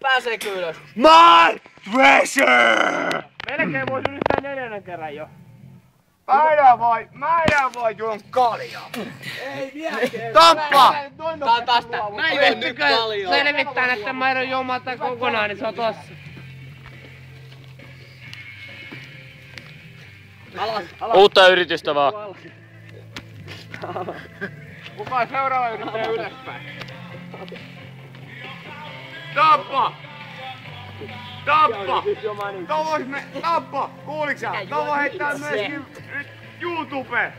Pääseekö ylös? My treasure! Melkein vois ylistää 4. kerran jo. Mä enää voi juon kaljaa. Ei vielä. Tappa! Tää on taas tää. Mä en juo nyt kaljaa. Selvittää näitten maidon juomatta kokonaan, niin se on tossa. Alas. Uutta yritystä vaan. Kuka seuraava yrittää ylöspäin? Tappa! Tappa! Kuuliks sä? Tuo voi heittää myöskin YouTubeen.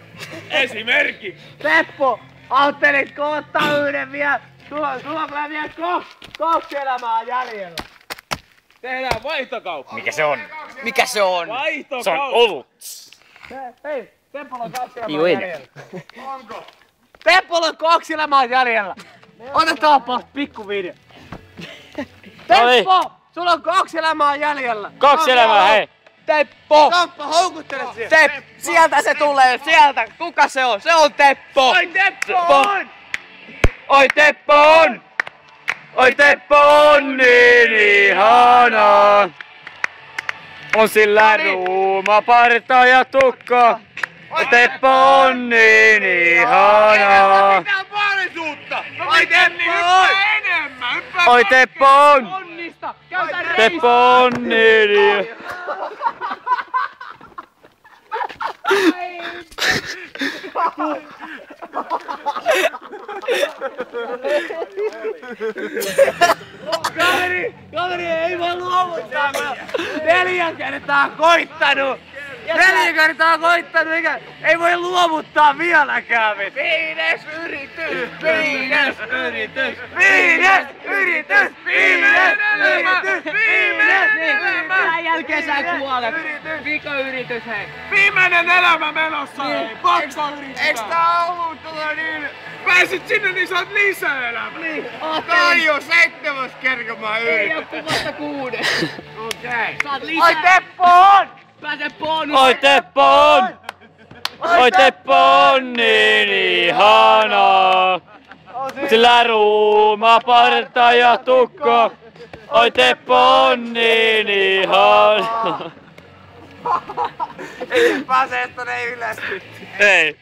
Esimerkki! Teppo! Ajattelitko ottaa yhden vielä? Sulla on vielä 2 elämää jäljellä. Tehdään vaihtokauppa. Mikä se on? Mikä se on? Se on Vaihtokauppa. olut. Hei, Teppolla on 2 Juu, elämää ei. jäljellä. Onko? Teppolla on 2 elämää jäljellä. Otetaanpa pikku video. Teppo! Sulla on 2 elämää jäljellä. 2 elämää, hei. Teppo! Kamppa, houkuttele siellä. Tepp! Sieltä se tulee, sieltä! Kuka se on? Se on Teppo! Oi Teppo on! Oi Teppo on! Oi Teppo on niin ihana! On sillä ruuma parta ja tukka. Oi Teppo on niin ihana! Mitä mahdollisuutta? Oi Teppo on! Enemmän! Oi Teppo on! Onnista! Käytä reistä! Teppo on niin ihana! Kaveri ei voi luovuttaa! 4 kertaa koittanut! 4 kertaa koittanut, eikä ei voi luovuttaa vieläkään! 5. yritys! 5. yritys! 5. yritys! 5. yritys! 5. Tämän jälkeen sä kuolet. Pikoyritys, hei. Viimeinen elämä menossa! Pakko yrittää! Eiks tää ollut niin? Pääsit sinne, niin saat lisää elämää! Niin. Tää on jo 7. kerta mä Ei oo yritän. kuin vasta 6. Okei. Saat lisää. Oi Teppo on! Pääse bonus. Oi Teppo on! Oi Teppo on niin ihana! Sillä ruuma parta ja tukka. Oi Teppo on niin ihana! Ei pääse tonne ylös. Ei.